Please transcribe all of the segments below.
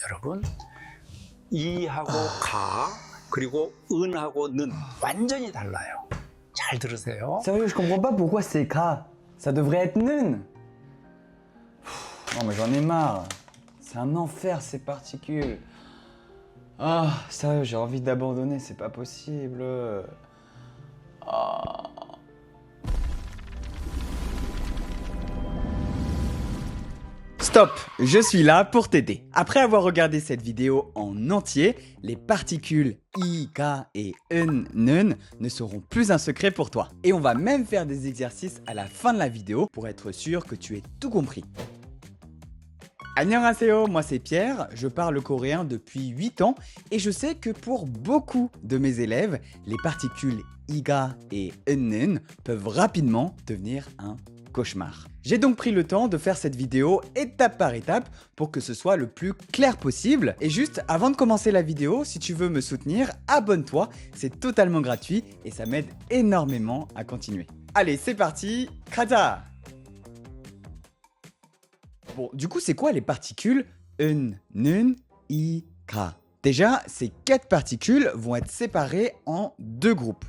여러분, 이하고 가 그리고 은하고 는 완전히 달라요. 잘 들으세요. Sérieux, je comprends pas pourquoi c'est Ka. Ça devrait être Nun. Non mais j'en ai marre. C'est un enfer ces particules. Ah, sérieux, j'ai envie d'abandonner, c'est pas possible. Ah. Stop, je suis là pour t'aider. Après avoir regardé cette vidéo en entier, les particules I, Ka et Nun ne seront plus un secret pour toi. Et on va même faire des exercices à la fin de la vidéo pour être sûr que tu aies tout compris. Annyeonghaseyo, moi c'est Pierre, je parle coréen depuis 8 ans et je sais que pour beaucoup de mes élèves, les particules iga et ennen peuvent rapidement devenir un cauchemar. J'ai donc pris le temps de faire cette vidéo étape par étape pour que ce soit le plus clair possible. Et juste avant de commencer la vidéo, si tu veux me soutenir, abonne-toi, c'est totalement gratuit et ça m'aide énormément à continuer. Allez, c'est parti, 가자! Bon, du coup, c'est quoi les particules nun, i, ka? Déjà, ces 4 particules vont être séparées en 2 groupes.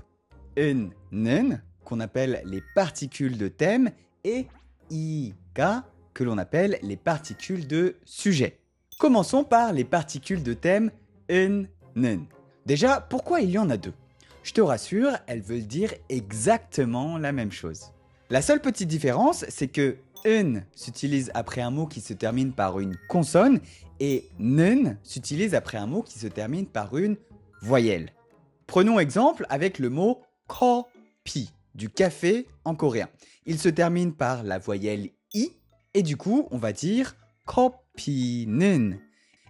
Nun, qu'on appelle les particules de thème, et i, ka, que l'on appelle les particules de sujet. Commençons par les particules de thème nun. Déjà, pourquoi il y en a 2? Je te rassure, elles veulent dire exactement la même chose. La seule petite différence, c'est que s'utilise après un mot qui se termine par une consonne et nun s'utilise après un mot qui se termine par une voyelle. Prenons exemple avec le mot kopi, du café en coréen. Il se termine par la voyelle i et du coup on va dire kopi는.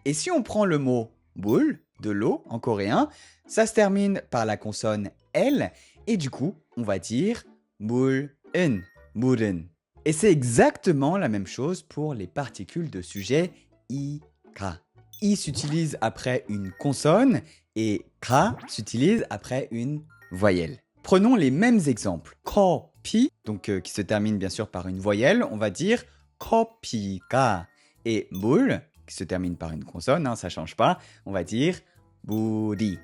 Et si on prend le mot 물, de l'eau en coréen, ça se termine par la consonne l et du coup on va dire 물은, 물은. Et c'est exactement la même chose pour les particules de sujet i, ka. I s'utilise après une consonne et ka s'utilise après une voyelle. Prenons les mêmes exemples. Kopi, donc qui se termine bien sûr par une voyelle, on va dire kopi가. Et 물, qui se termine par une consonne, ça change pas, on va dire 물이.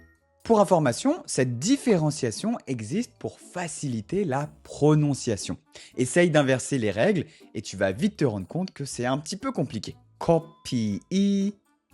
Pour information, cette différenciation existe pour faciliter la prononciation. Essaye d'inverser les règles et tu vas vite te rendre compte que c'est un petit peu compliqué. 커피,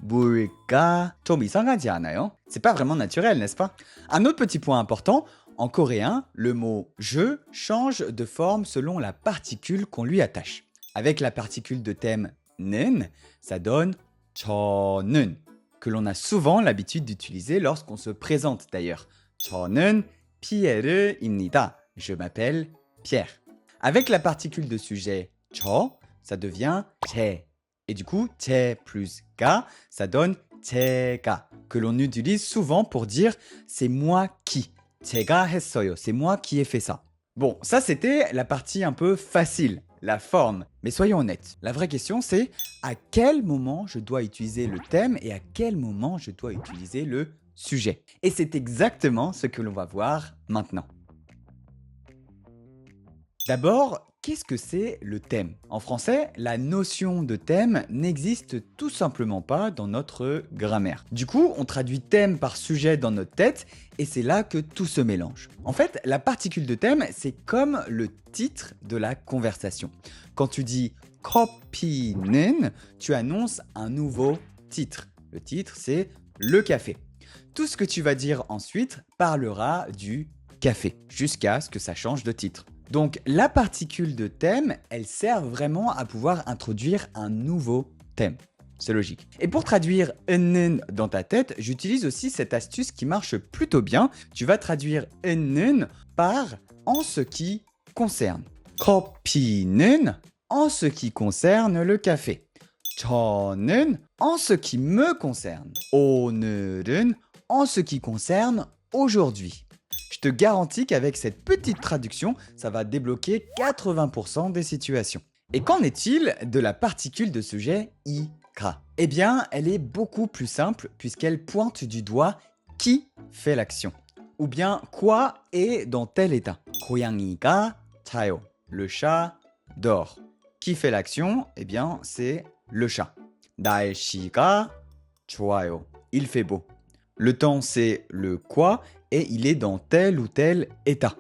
물가, 좀 이상하지 않아요? C'est pas vraiment naturel, n'est-ce pas? Un autre petit point important, en coréen, le mot je change de forme selon la particule qu'on lui attache. Avec la particule de thème 는, ça donne 저는. Que l'on a souvent l'habitude d'utiliser lorsqu'on se présente d'ailleurs. 저는 피에르입니다. Je m'appelle Pierre. Avec la particule de sujet 저, ça devient 제. Et du coup, 제 plus 가, ça donne 제가. Que l'on utilise souvent pour dire c'est moi qui. 제가 했어요, c'est moi qui ai fait ça. Bon, ça c'était la partie un peu facile, la forme. Mais soyons honnêtes, la vraie question c'est à quel moment je dois utiliser le thème et à quel moment je dois utiliser le sujet. Et c'est exactement ce que l'on va voir maintenant. D'abord, qu'est-ce que c'est le thème? En français, la notion de thème n'existe tout simplement pas dans notre grammaire. Du coup, on traduit thème par sujet dans notre tête et c'est là que tout se mélange. En fait, la particule de thème, c'est comme le titre de la conversation. Quand tu dis 커피는, tu annonces un nouveau titre. Le titre, c'est le café. Tout ce que tu vas dire ensuite parlera du café, jusqu'à ce que ça change de titre. Donc la particule de thème, elle sert vraiment à pouvoir introduire un nouveau thème. C'est logique. Et pour traduire 는 dans ta tête, j'utilise aussi cette astuce qui marche plutôt bien. Tu vas traduire 는 par en ce qui concerne. 커피는 en ce qui concerne le café. 저는 en ce qui me concerne. 오늘은 en ce qui concerne aujourd'hui. Je te garantis qu'avec cette petite traduction, ça va débloquer 80% des situations. Et qu'en est-il de la particule de sujet ika? Eh bien, elle est beaucoup plus simple puisqu'elle pointe du doigt qui fait l'action. Ou bien quoi est dans tel état. 고양이가 자요. Le chat dort. Qui fait l'action? Eh bien, c'est le chat. 날씨가 좋아요. Il fait beau. Le temps, c'est le quoi et il est dans tel ou tel état.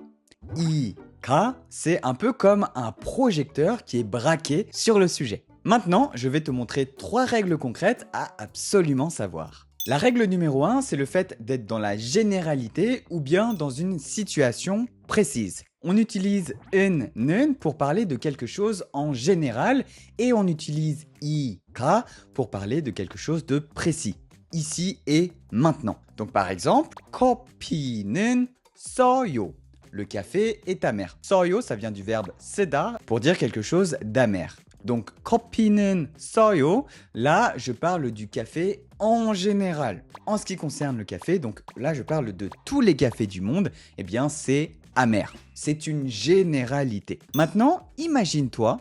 이가, c'est un peu comme un projecteur qui est braqué sur le sujet. Maintenant, je vais te montrer 3 règles concrètes à absolument savoir. La règle numéro 1, c'est le fait d'être dans la généralité ou bien dans une situation précise. On utilise 는 pour parler de quelque chose en général et on utilise 이가 pour parler de quelque chose de précis. Ici et maintenant. Donc par exemple, 커피는 써요. Le café est amer. 써요, ça vient du verbe 쓰다 pour dire quelque chose d'amer. Donc 커피는 써요, là je parle du café en général. En ce qui concerne le café, donc là je parle de tous les cafés du monde, eh bien c'est amer. C'est une généralité. Maintenant, imagine-toi,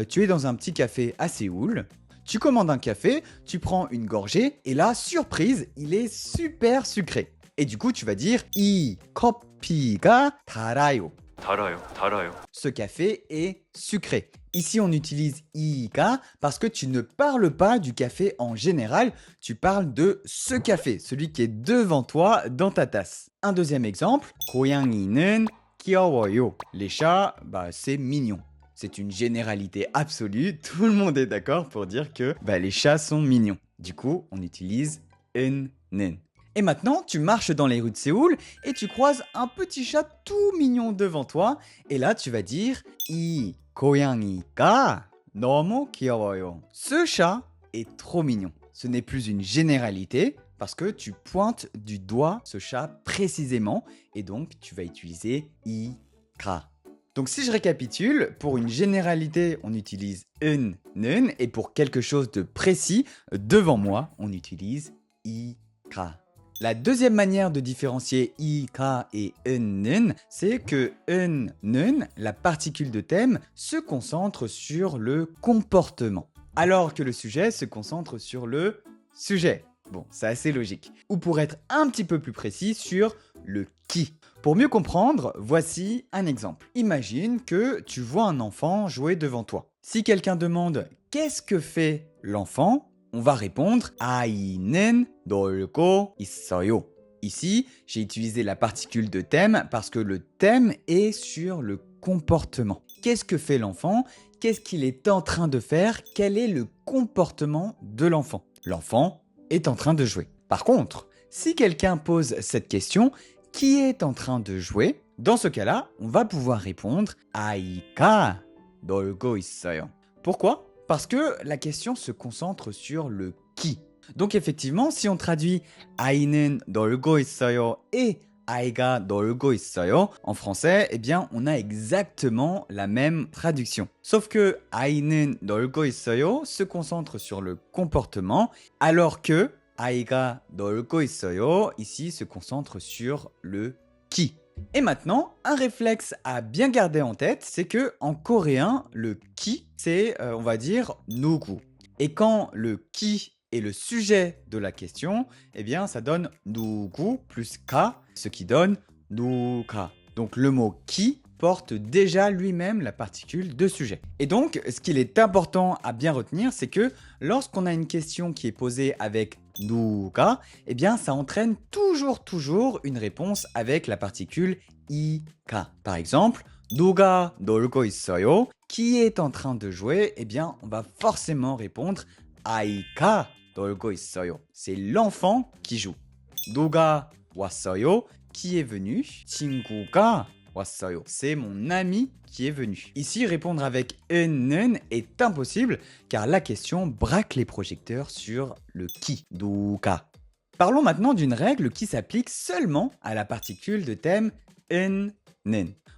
tu es dans un petit café à Séoul, tu commandes un café, tu prends une gorgée et là, surprise, il est super sucré. Et du coup, tu vas dire 이 커피가 달아요. 달아요. Ce café est sucré. Ici, on utilise 이가 parce que tu ne parles pas du café en général, tu parles de ce café, celui qui est devant toi dans ta tasse. Un deuxième exemple, 고양이는 귀여워요. Les chats, c'est mignon. C'est une généralité absolue, tout le monde est d'accord pour dire que les chats sont mignons. Du coup, on utilise 는. Et maintenant, tu marches dans les rues de Séoul et tu croises un petit chat tout mignon devant toi. Et là, tu vas dire 이 고양이가 너무 귀여워요. Ce chat est trop mignon. Ce n'est plus une généralité parce que tu pointes du doigt ce chat précisément et donc tu vas utiliser 이가. Donc si je récapitule, pour une généralité, on utilise 는 et pour quelque chose de précis, devant moi, on utilise 이가. La deuxième manière de différencier 이가 et 는, c'est que 는, la particule de thème, se concentre sur le comportement, alors que le sujet se concentre sur le sujet. Bon, c'est assez logique. Ou pour être un petit peu plus précis, sur le qui. Pour mieux comprendre, voici un exemple. Imagine que tu vois un enfant jouer devant toi. Si quelqu'un demande « Qu'est-ce que fait l'enfant ?» on va répondre « 아이는 놀고 있어요 ». Ici, j'ai utilisé la particule de thème parce que le thème est sur le comportement. Qu'est-ce que fait l'enfant? Qu'est-ce qu'il est en train de faire? Quel est le comportement de l'enfant? L'enfant est en train de jouer. Par contre, si quelqu'un pose cette question, qui est en train de jouer? Dans ce cas-là, on va pouvoir répondre 아이가 놀고 있어요. Pourquoi? Parce que la question se concentre sur le qui. Donc effectivement, si on traduit 아이는 놀고 있어요 et 아이가 놀고 있어요 en français, eh bien on a exactement la même traduction. Sauf que 아이는 놀고 있어요 se concentre sur le comportement, alors que 아이가 놀고 있어요 ici se concentre sur le qui. Et maintenant, un réflexe à bien garder en tête, c'est que en coréen, le qui, c'est, on va dire, 누구. Et quand le qui est le sujet de la question, eh bien, ça donne 누구 plus ka, ce qui donne 누가. Donc le mot qui porte déjà lui-même la particule de sujet. Et donc, ce qu'il est important à bien retenir, c'est que lorsqu'on a une question qui est posée avec 누가, eh bien, ça entraîne toujours une réponse avec la particule 이가. Par exemple, 누가 놀고 있어요? Qui est en train de jouer? Eh bien, on va forcément répondre 아이가 놀고 있어요. C'est l'enfant qui joue. 누가 왔어요? Qui est venu? 친구가 왔어요. C'est mon ami qui est venu. Ici, répondre avec 는 est impossible car la question braque les projecteurs sur le qui, 누가. Parlons maintenant d'une règle qui s'applique seulement à la particule de thème 는.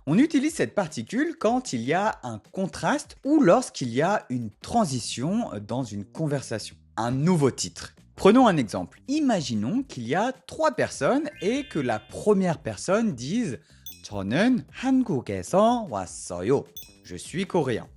On utilise cette particule quand il y a un contraste ou lorsqu'il y a une transition dans une conversation. Un nouveau titre. Prenons un exemple. Imaginons qu'il y a 3 personnes et que la première personne dise 저는 한국에서 왔어요. Je suis coréen.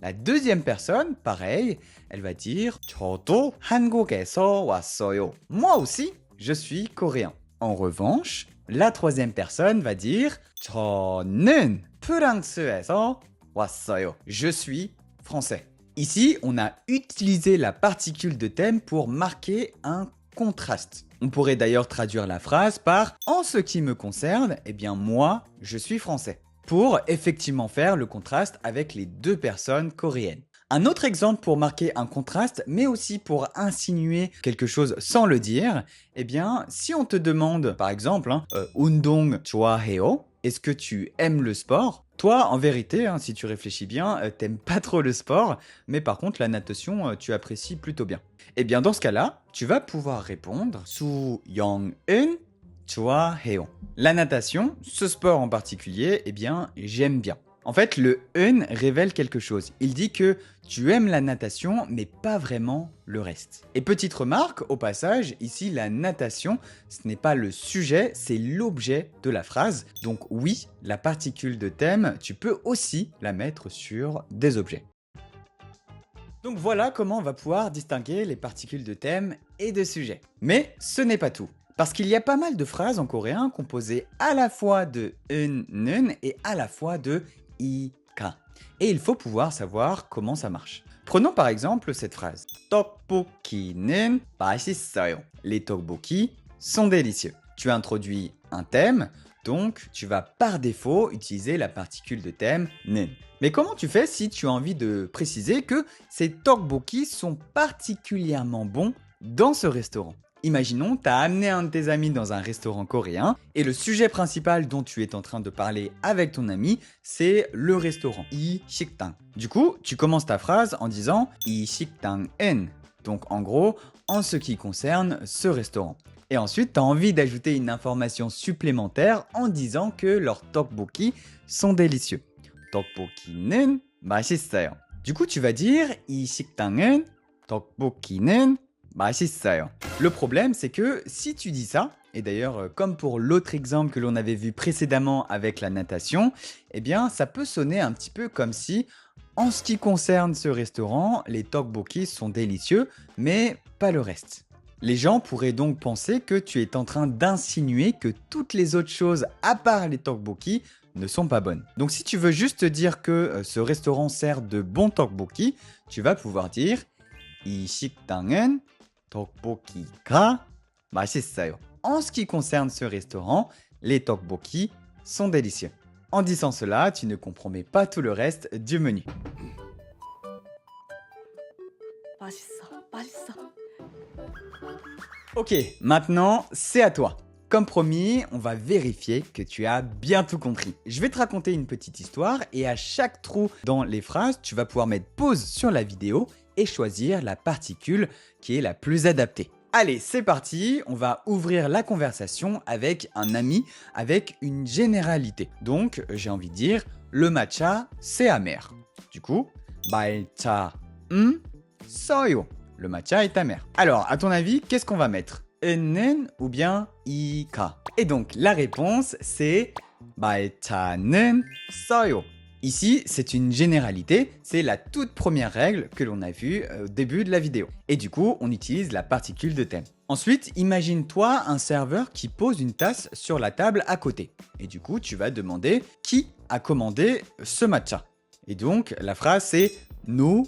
La deuxième personne, pareil, elle va dire 저도 한국에서 왔어요. Moi aussi, je suis coréen. En revanche, la troisième personne va dire 저는 프랑스에서 왔어요. Je suis français. Ici, on a utilisé la particule de thème pour marquer un contraste. On pourrait d'ailleurs traduire la phrase par « En ce qui me concerne, eh bien moi, je suis français » pour effectivement faire le contraste avec les deux personnes coréennes. Un autre exemple pour marquer un contraste, mais aussi pour insinuer quelque chose sans le dire, eh bien, si on te demande, par exemple, 운동 좋아해요? Est-ce que tu aimes le sport? Toi, en vérité, si tu réfléchis bien, t'aimes pas trop le sport, mais par contre, la natation, tu apprécies plutôt bien. Eh bien, dans ce cas-là, tu vas pouvoir répondre 수영은 좋아해요. La natation, ce sport en particulier, eh bien, j'aime bien. En fait, le un révèle quelque chose. Il dit que tu aimes la natation, mais pas vraiment le reste. Et petite remarque, au passage, ici, la natation, ce n'est pas le sujet, c'est l'objet de la phrase. Donc oui, la particule de thème, tu peux aussi la mettre sur des objets. Donc voilà comment on va pouvoir distinguer les particules de thème et de sujet. Mais ce n'est pas tout. Parce qu'il y a pas mal de phrases en coréen composées à la fois de 는 et à la fois de ika. Et il faut pouvoir savoir comment ça marche. Prenons par exemple cette phrase. 떡볶이는 맛있어요. Les tteokbokki sont délicieux. Tu introduis un thème, donc tu vas par défaut utiliser la particule de thème 는. Mais comment tu fais si tu as envie de préciser que ces tteokbokki sont particulièrement bons dans ce restaurant? Imaginons, tu as amené un de tes amis dans un restaurant coréen et le sujet principal dont tu es en train de parler avec ton ami, c'est le restaurant, 이 식당. Du coup, tu commences ta phrase en disant 이 식당은. Donc en gros, en ce qui concerne ce restaurant. Et ensuite, tu as envie d'ajouter une information supplémentaire en disant que leurs tteokbokki sont délicieux. 떡볶이는 맛있어요. Du coup, tu vas dire 이 식당은 떡볶이는 맛있어요. Le problème, c'est que si tu dis ça, et d'ailleurs, comme pour l'autre exemple que l'on avait vu précédemment avec la natation, eh bien, ça peut sonner un petit peu comme si, en ce qui concerne ce restaurant, les tteokbokki sont délicieux, mais pas le reste. Les gens pourraient donc penser que tu es en train d'insinuer que toutes les autres choses, à part les tteokbokki, ne sont pas bonnes. Donc si tu veux juste dire que ce restaurant sert de bons tteokbokki, tu vas pouvoir dire 이 식당은 떡볶이가 맛있어요. En ce qui concerne ce restaurant, les tteokbokki sont délicieux. En disant cela, tu ne compromets pas tout le reste du menu. 맛있어, 맛있어. Ok, maintenant, c'est à toi. Comme promis, on va vérifier que tu as bien tout compris. Je vais te raconter une petite histoire et à chaque trou dans les phrases, tu vas pouvoir mettre pause sur la vidéo et choisir la particule qui est la plus adaptée. Allez, c'est parti, on va ouvrir la conversation avec un ami avec une généralité. Donc, j'ai envie de dire, le matcha, c'est amer. Du coup, 말차 써요. Le matcha est amer. Alors, à ton avis, qu'est-ce qu'on va mettre? 는 ou bien ika? Et donc, la réponse, c'est 말차는 써요. Ici, c'est une généralité, c'est la toute première règle que l'on a vue au début de la vidéo. Et du coup, on utilise la particule de thème. Ensuite, imagine-toi un serveur qui pose une tasse sur la table à côté. Et du coup, tu vas demander qui a commandé ce matcha. Et donc, la phrase c'est nous,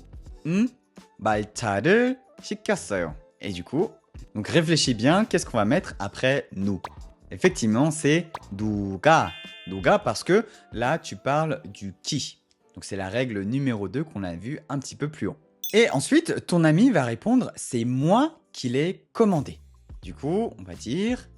말차를 시켰어요. Et du coup, donc réfléchis bien, qu'est-ce qu'on va mettre après nous? Effectivement, c'est 누가. Nuga parce que là, tu parles du qui. Donc c'est la règle numéro 2 qu'on a vue un petit peu plus haut. Et ensuite, ton ami va répondre « c'est moi qui l'ai commandé ». Du coup, on va dire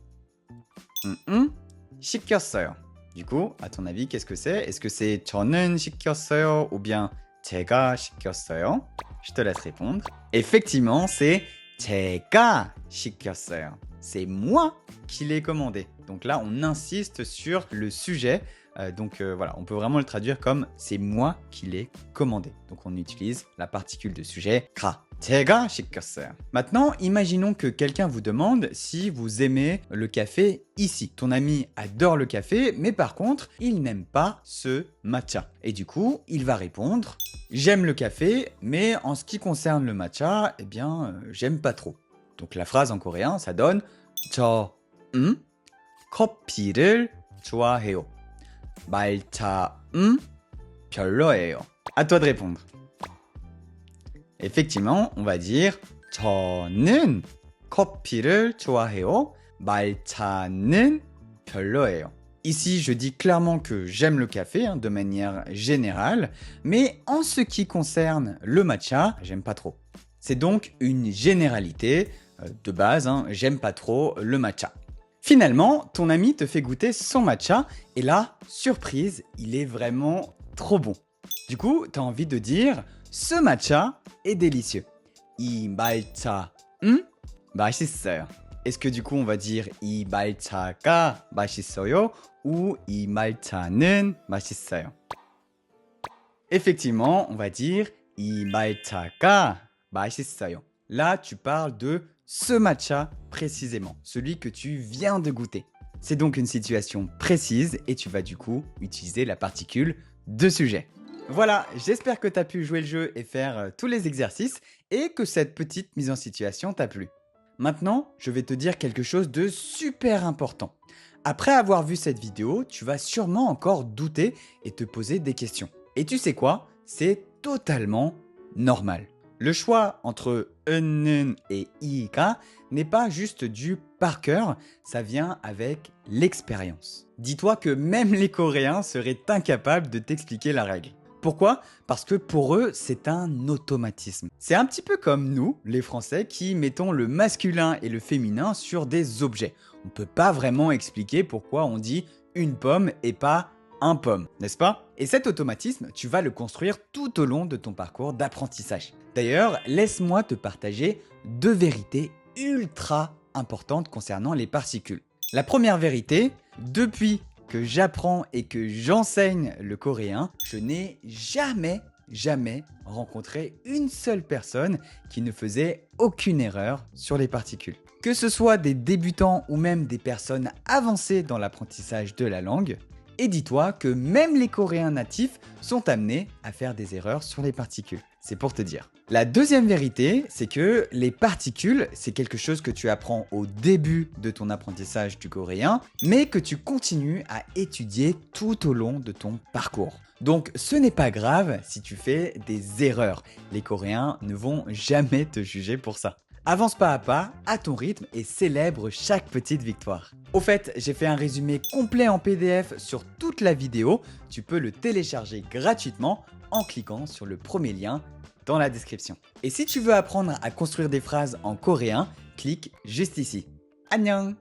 시켰어요. Du coup, à ton avis, qu'est-ce que c'est? Est-ce que c'est 저는 시켰어요 ou bien 제가 시켰어요? Je te laisse répondre. Effectivement, c'est 제가 시켰어요. C'est moi qui l'ai commandé. Donc là, on insiste sur le sujet. Voilà, on peut vraiment le traduire comme c'est moi qui l'ai commandé. Donc on utilise la particule de sujet 가. 제가 시켰어요. Maintenant, imaginons que quelqu'un vous demande si vous aimez le café ici. Ton ami adore le café, mais par contre, il n'aime pas ce matcha. Et du coup, il va répondre j'aime le café, mais en ce qui concerne le matcha, eh bien, j'aime pas trop. Donc la phrase en coréen, ça donne 커피를 좋아해요. 말차 별로예요. À toi de répondre. Effectivement, on va dire 저는 커피를 좋아해요. 말차는 별로예요. Ici, je dis clairement que j'aime le café de manière générale, mais en ce qui concerne le matcha, j'aime pas trop. C'est donc une généralité de base, j'aime pas trop le matcha. Finalement, ton ami te fait goûter son matcha et là, surprise, il est vraiment trop bon. Du coup, tu as envie de dire ce matcha est délicieux. 이 말차, 맛있어요. Est-ce que du coup on va dire 이 말차가 맛있어요 ou 이 말차는 맛있어요? Effectivement, on va dire 이 말차가 맛있어요. Là, tu parles de ce matcha précisément, celui que tu viens de goûter. C'est donc une situation précise et tu vas du coup utiliser la particule de sujet. Voilà, j'espère que tu as pu jouer le jeu et faire tous les exercices et que cette petite mise en situation t'a plu. Maintenant, je vais te dire quelque chose de super important. Après avoir vu cette vidéo, tu vas sûrement encore douter et te poser des questions. Et tu sais quoi? C'est totalement normal. Le choix entre 는 et i가 n'est pas juste du par cœur, ça vient avec l'expérience. Dis-toi que même les Coréens seraient incapables de t'expliquer la règle. Pourquoi? Parce que pour eux, c'est un automatisme. C'est un petit peu comme nous, les Français, qui mettons le masculin et le féminin sur des objets. On ne peut pas vraiment expliquer pourquoi on dit une pomme et pas un pomme, n'est-ce pas? Et cet automatisme, tu vas le construire tout au long de ton parcours d'apprentissage. D'ailleurs, laisse-moi te partager 2 vérités ultra importantes concernant les particules. La première vérité, depuis que j'apprends et que j'enseigne le coréen, je n'ai jamais rencontré une seule personne qui ne faisait aucune erreur sur les particules. Que ce soit des débutants ou même des personnes avancées dans l'apprentissage de la langue, et dis-toi que même les Coréens natifs sont amenés à faire des erreurs sur les particules. C'est pour te dire. La deuxième vérité, c'est que les particules, c'est quelque chose que tu apprends au début de ton apprentissage du coréen, mais que tu continues à étudier tout au long de ton parcours. Donc ce n'est pas grave si tu fais des erreurs. Les Coréens ne vont jamais te juger pour ça. Avance pas à ton rythme et célèbre chaque petite victoire. Au fait, j'ai fait un résumé complet en PDF sur toute la vidéo. Tu peux le télécharger gratuitement en cliquant sur le premier lien dans la description. Et si tu veux apprendre à construire des phrases en coréen, clique juste ici. Annyeong!